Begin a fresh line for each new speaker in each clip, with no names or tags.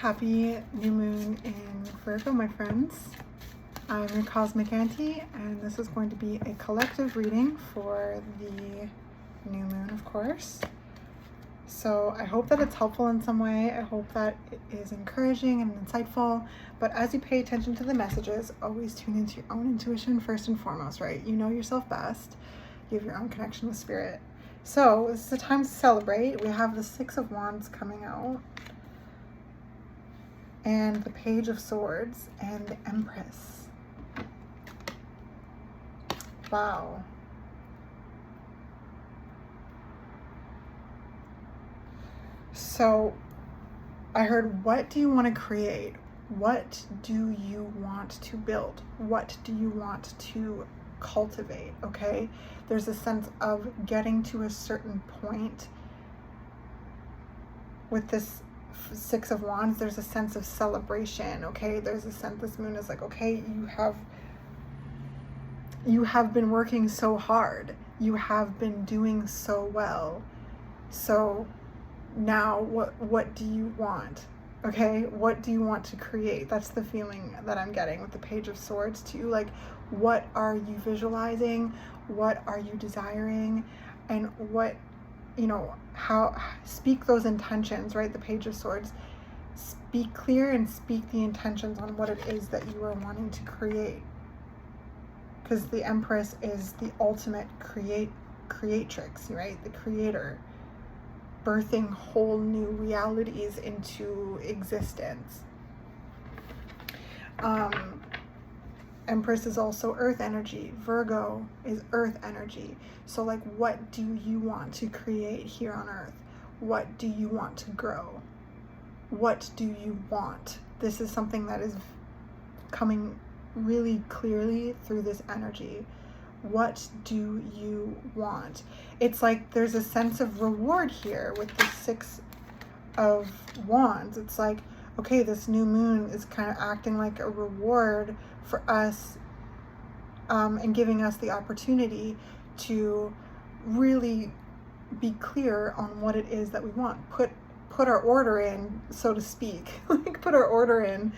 Happy new moon in Virgo, my friends. I'm your cosmic auntie, and this is going to be a collective reading for the new moon, of course. So I hope that it's helpful in some way. I hope that it is encouraging and insightful. But as you pay attention to the messages, always tune into your own intuition first and foremost, right? You know yourself best. You have your own connection with spirit. So this is a time to celebrate. We have the Six of Wands coming out, and the Page of Swords, and the Empress. Wow. So I heard, what do you want to create? What do you want to build? What do you want to cultivate? Okay, there's a sense of getting to a certain point with this Six of Wands. There's a sense of celebration. Okay, there's a sense, this moon is like, okay, you have been working so hard, you have been doing so well, so now what do you want? Okay, what do you want to create? That's the feeling that I'm getting with the Page of Swords too. Like, what are you visualizing? What are you desiring? And what, you know, how, speak those intentions, right? The Page of Swords, speak clear and speak the intentions on what it is that you are wanting to create. Because the Empress is the ultimate creatrix, right? The creator, birthing whole new realities into existence. Empress is also earth energy. Virgo is earth energy. So like, what do you want to create here on earth? What do you want to grow? What do you want? This is something that is coming really clearly through this energy. What do you want? It's like there's a sense of reward here with the Six of Wands. It's like, okay, this new moon is kind of acting like a reward for us, and giving us the opportunity to really be clear on what it is that we want. Put our order in, so to speak. Like, put our order in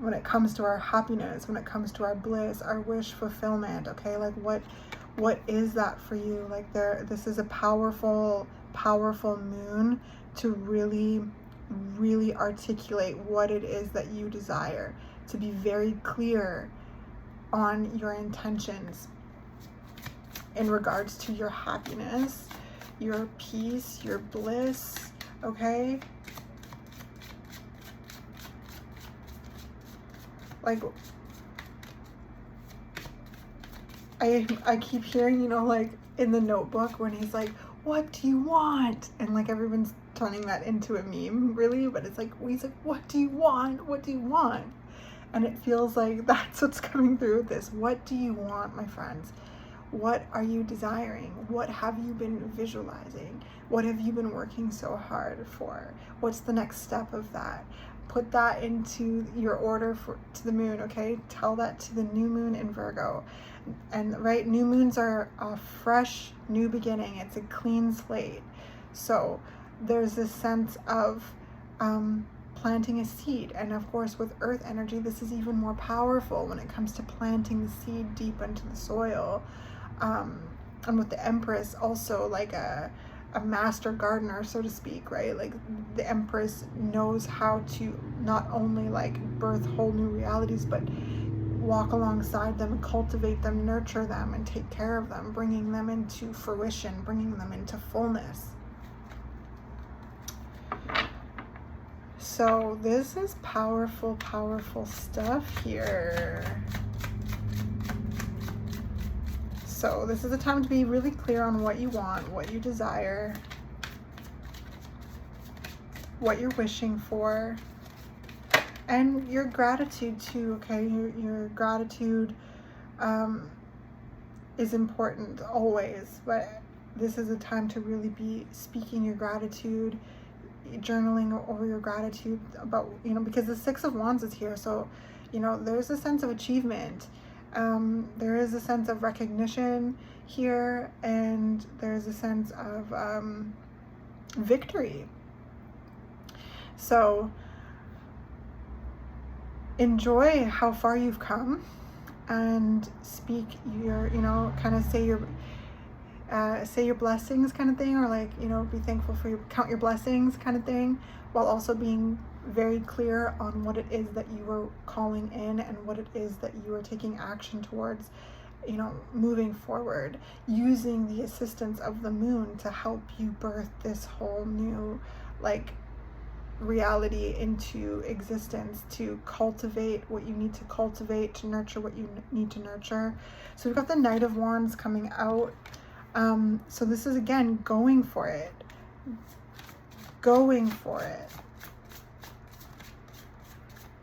when it comes to our happiness, when it comes to our bliss, our wish fulfillment. Okay, like what is that for you? Like, this is a powerful moon to really articulate what it is that you desire, to be very clear on your intentions in regards to your happiness, your peace, your bliss. Okay, like, I keep hearing, you know, like in The Notebook when he's like, what do you want? And like everyone's turning that into a meme, really, but it's like, he's like, what do you want? What do you want? And it feels like that's what's coming through with this. What do you want, my friends? What are you desiring? What have you been visualizing? What have you been working so hard for? What's the next step of that? Put that into your order to the moon, okay? Tell that to the new moon in Virgo. And right, new moons are a fresh new beginning. It's a clean slate. So there's this sense of planting a seed. And of course, with earth energy, this is even more powerful when it comes to planting the seed deep into the soil. And with the Empress, also like a master gardener, so to speak, right? Like, the Empress knows how to not only like birth whole new realities, but walk alongside them, cultivate them, nurture them, and take care of them, bringing them into fruition, bringing them into fullness. So this is powerful stuff here. So this is a time to be really clear on what you want, what you desire, what you're wishing for, and your gratitude too, okay? Your gratitude is important always, but this is a time to really be speaking your gratitude, journaling over your gratitude about, you know, because the Six of Wands is here. So, you know, there's a sense of achievement. There is a sense of recognition here, and there's a sense of victory. So enjoy how far you've come and speak your, kind of say your blessings kind of thing, or like, be thankful for count your blessings kind of thing, while also being very clear on what it is that you are calling in and what it is that you are taking action towards, moving forward, using the assistance of the moon to help you birth this whole new, like, reality into existence, to cultivate what you need to cultivate, to nurture what you need to nurture. So we've got the Knight of Wands coming out. So this is, again, going for it. Going for it.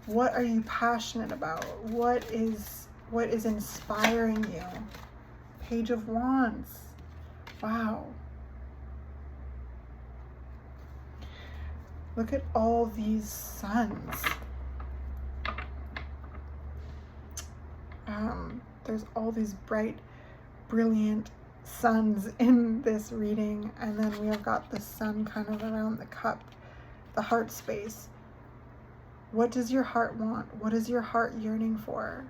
What are you passionate about? What is inspiring you? Page of Wands. Wow. Look at all these suns. There's all these bright, brilliant suns in this reading, and then we have got the sun kind of around the cup, the heart space. What does your heart want? What is your heart yearning for?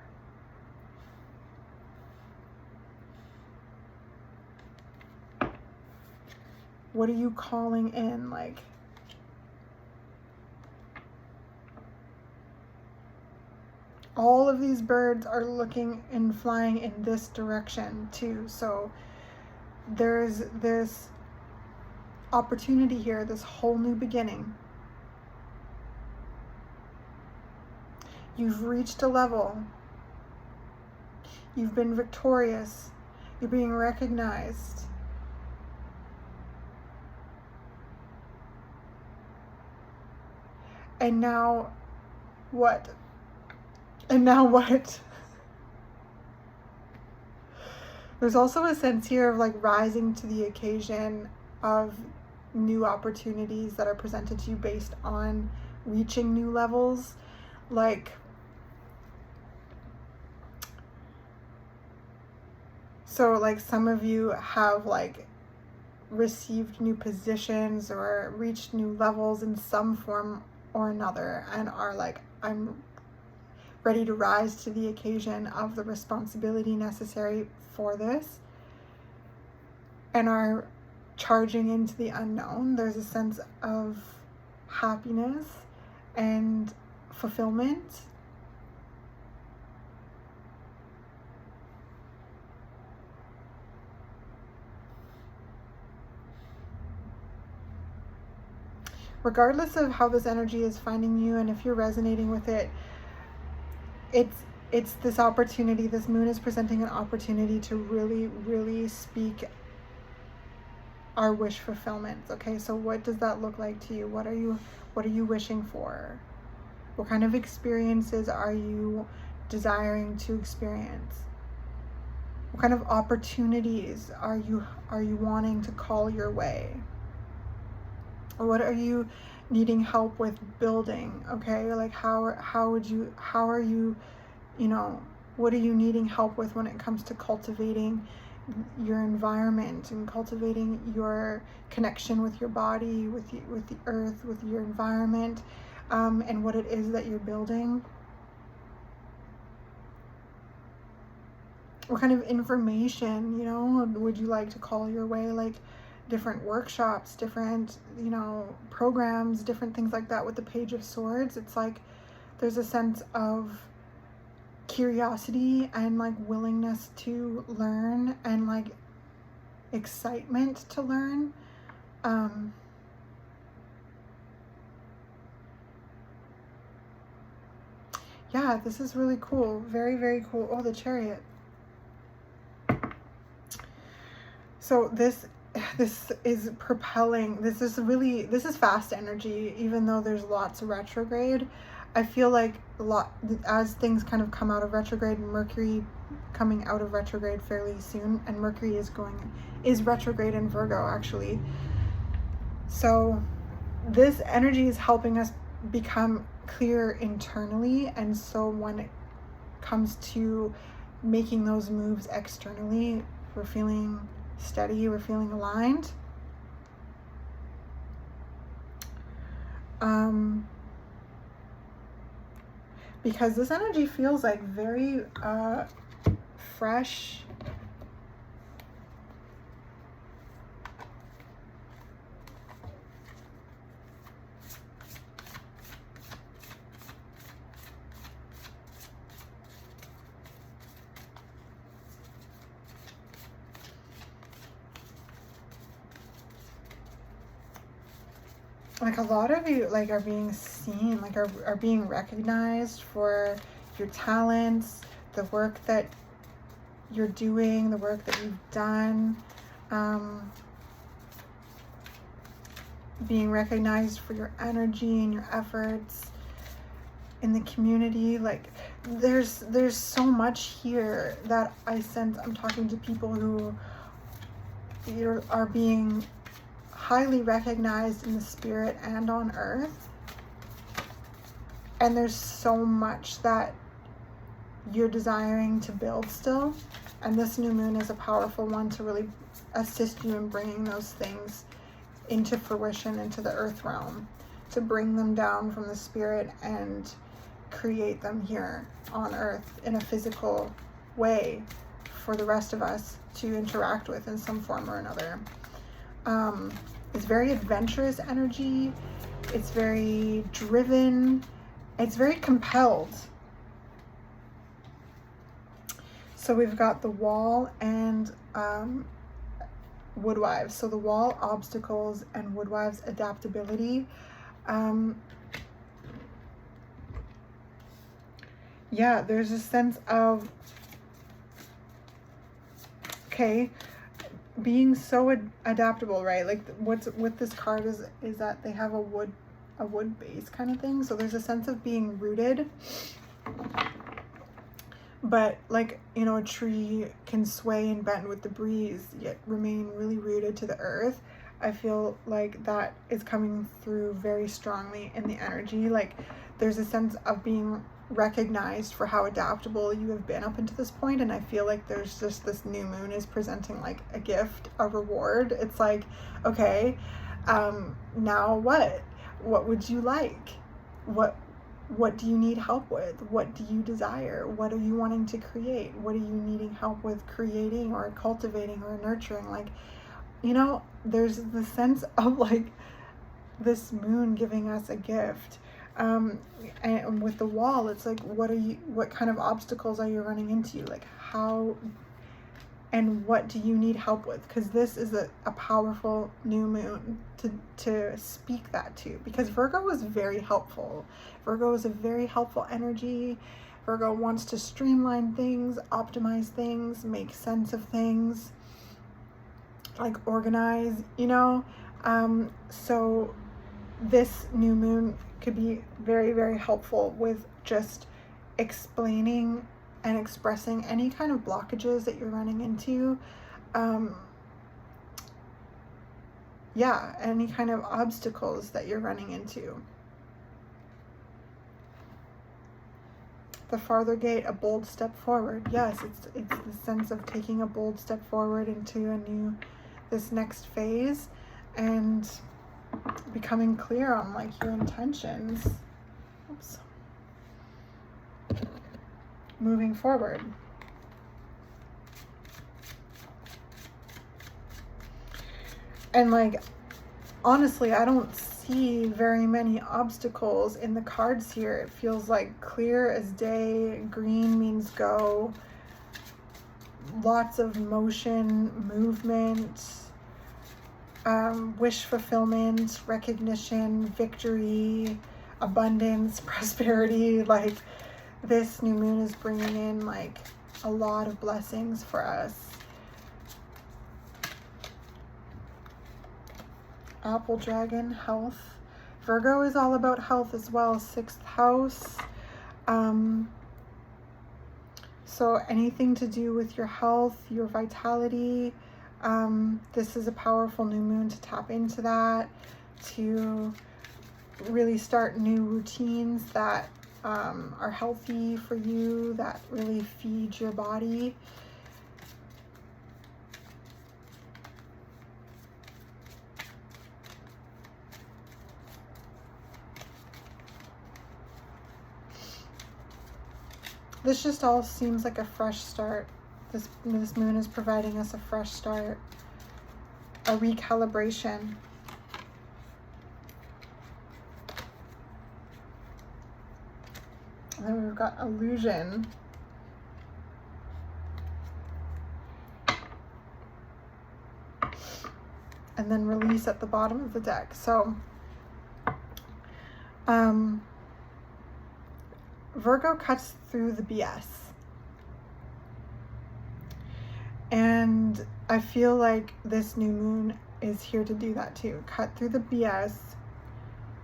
What are you calling in? Like, all of these birds are looking and flying in this direction too. So there's this opportunity here, this whole new beginning. You've reached a level. You've been victorious. You're being recognized. And now what? And now what? There's also a sense here of like rising to the occasion of new opportunities that are presented to you based on reaching new levels. Like, so like some of you have like received new positions or reached new levels in some form or another, and are like, I'm ready to rise to the occasion of the responsibility necessary for this, and are charging into the unknown. There's a sense of happiness and fulfillment. Regardless of how this energy is finding you, and if you're resonating with it, it's this opportunity. This moon is presenting an opportunity to really, really speak our wish fulfillment. Okay, so what does that look like to you? What are you wishing for? What kind of experiences are you desiring to experience? What kind of opportunities are you wanting to call your way? Or what are you needing help with building? Okay, like how are you, what are you needing help with when it comes to cultivating your environment and cultivating your connection with your body, with the earth, with your environment, and what it is that you're building? What kind of information, would you like to call your way? Like different workshops, different, programs, different things like that. With the Page of Swords, it's like there's a sense of curiosity and like willingness to learn, and like excitement to learn. Yeah, this is really cool. Very, very cool. Oh, the Chariot. So this is propelling. This is fast energy, even though there's lots of retrograde. I feel like as things kind of come out of retrograde, Mercury coming out of retrograde fairly soon, and Mercury is retrograde in Virgo, actually. So this energy is helping us become clear internally, and so when it comes to making those moves externally, we're feeling steady, we're feeling aligned. because this energy feels like very fresh. Like a lot of you like are being seen, like are being recognized for your talents, the work that you're doing, the work that you've done, being recognized for your energy and your efforts in the community. Like there's so much here that I sense. I'm talking to people who are being highly recognized in the spirit and on earth, and there's so much that you're desiring to build still, and this new moon is a powerful one to really assist you in bringing those things into fruition, into the earth realm, to bring them down from the spirit and create them here on earth in a physical way for the rest of us to interact with in some form or another. It's very adventurous energy. It's very driven. It's very compelled. So we've got the Wall and Woodwives. So the Wall, obstacles, and Woodwives, adaptability. Yeah, there's a sense of, okay, being so adaptable, right? Like what's with this card is that they have a wood base kind of thing. So there's a sense of being rooted, but like, you know, a tree can sway and bend with the breeze yet remain really rooted to the earth. I feel like that is coming through very strongly in the energy. Like there's a sense of being recognized for how adaptable you have been up until this point, and I feel like there's just this new moon is presenting like a gift, a reward. It's like, okay, now what would you like? What do you need help with? What do you desire? What are you wanting to create? What are you needing help with creating or cultivating or nurturing? Like, you know, there's the sense of like this moon giving us a gift. And with the Wall, it's like, what kind of obstacles are you running into? Like how, and what do you need help with? Because this is a powerful new moon to speak that to, because Virgo is very helpful. Virgo is a very helpful energy. Virgo wants to streamline things, optimize things, make sense of things, like organize, you know? So this new moon could be very, very helpful with just explaining and expressing any kind of blockages that you're running into. Yeah, any kind of obstacles that you're running into. The farther gate, a bold step forward. Yes, it's the sense of taking a bold step forward into this next phase, and becoming clear on like your intentions. Oops. Moving forward. And like, honestly, I don't see very many obstacles in the cards here. It feels like clear as day. Green means go. Lots of motion, movement, wish fulfillment, recognition, victory, abundance, prosperity. Like this new moon is bringing in like a lot of blessings for us. Apple dragon, health. Virgo is all about health as well. 6th house. So anything to do with your health, your vitality. This is a powerful new moon to tap into that, to really start new routines that are healthy for you, that really feed your body. This just all seems like a fresh start. This moon is providing us a fresh start, a recalibration. And then we've got illusion. And then release at the bottom of the deck. So, Virgo cuts through the BS. And I feel like this new moon is here to do that too. Cut through the BS,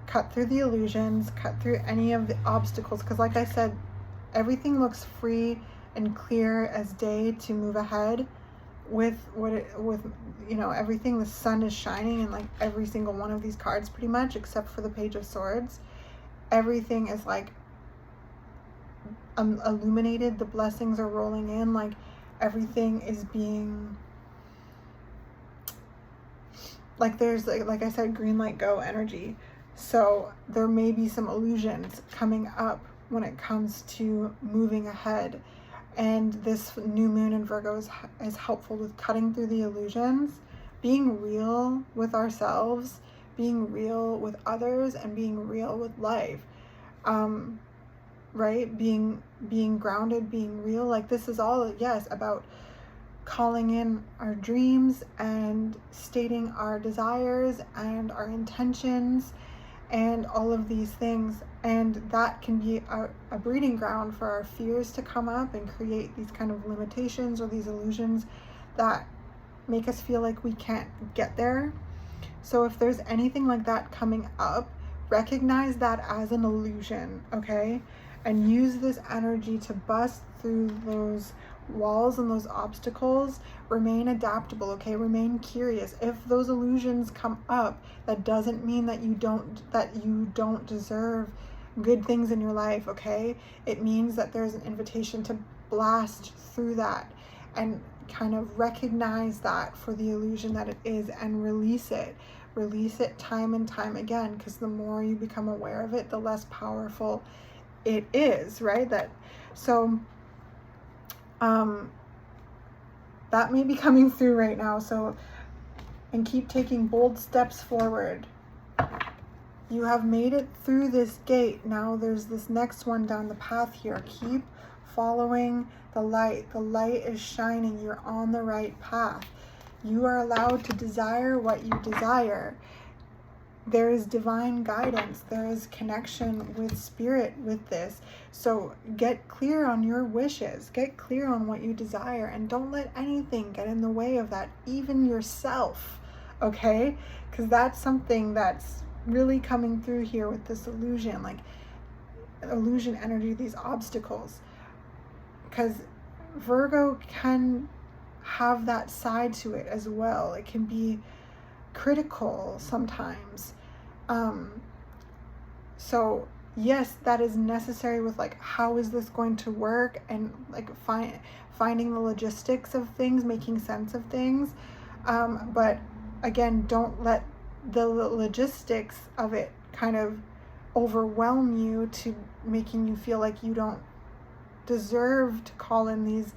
cut through the illusions, cut through any of the obstacles. Because like I said, everything looks free and clear as day to move ahead with you know, everything. The sun is shining in like every single one of these cards pretty much, except for the Page of Swords. Everything is like illuminated. The blessings are rolling in. Like everything is being like, there's like I said, green light, go energy. So there may be some illusions coming up when it comes to moving ahead. And this new moon in Virgo is helpful with cutting through the illusions, being real with ourselves, being real with others, and being real with life. Right? Being grounded, being real. Like this is all, yes, about calling in our dreams and stating our desires and our intentions and all of these things. And that can be a breeding ground for our fears to come up and create these kind of limitations or these illusions that make us feel like we can't get there. So if there's anything like that coming up, recognize that as an illusion, okay? And use this energy to bust through those walls and those obstacles. Remain adaptable, okay? Remain curious. If those illusions come up, that doesn't mean that you don't deserve good things in your life, okay? It means that there's an invitation to blast through that and kind of recognize that for the illusion that it is and release it. Release it time and time again, because the more you become aware of it, the less powerful it is, right? That may be coming through right now. So, and keep taking bold steps forward. You have made it through this gate. Now there's this next one down the path here. Keep following the light. The light is shining. You're on the right path. You are allowed to desire what you desire. There is divine guidance. There is connection with spirit with this. So get clear on your wishes. Get clear on what you desire. And don't let anything get in the way of that, even yourself. Okay? Because that's something that's really coming through here with this illusion. Like illusion energy, these obstacles. Because Virgo can have that side to it as well. It can be critical sometimes. So yes, that is necessary with like, how is this going to work, and like finding the logistics of things, making sense of things. But again, don't let the logistics of it kind of overwhelm you to making you feel like you don't deserve to call in these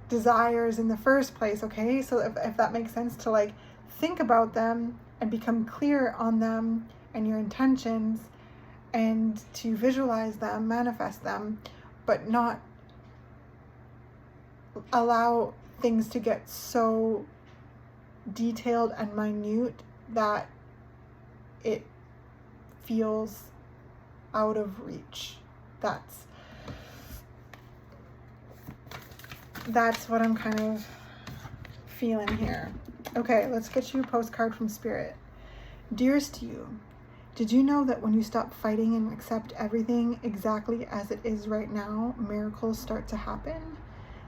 desires in the first place. Okay, so if that makes sense, to like think about them and become clear on them and your intentions, and to visualize them, manifest them, but not allow things to get so detailed and minute that it feels out of reach. That's what I'm kind of feeling here. Okay, let's get you a postcard from Spirit. Dearest you, did you know that when you stop fighting and accept everything exactly as it is right now, miracles start to happen?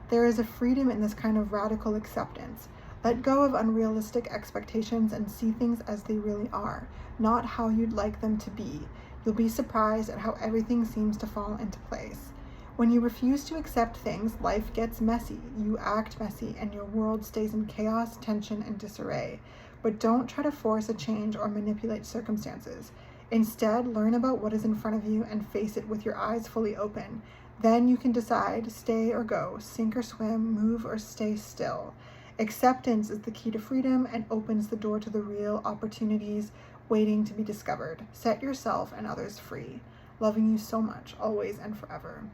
There is a freedom in this kind of radical acceptance. Let go of unrealistic expectations and see things as they really are, not how you'd like them to be. You'll be surprised at how everything seems to fall into place. When you refuse to accept things, life gets messy. You act messy, and your world stays in chaos, tension, and disarray. But don't try to force a change or manipulate circumstances. Instead, learn about what is in front of you and face it with your eyes fully open. Then you can decide, stay or go, sink or swim, move or stay still. Acceptance is the key to freedom and opens the door to the real opportunities waiting to be discovered. Set yourself and others free. Loving you so much, always and forever.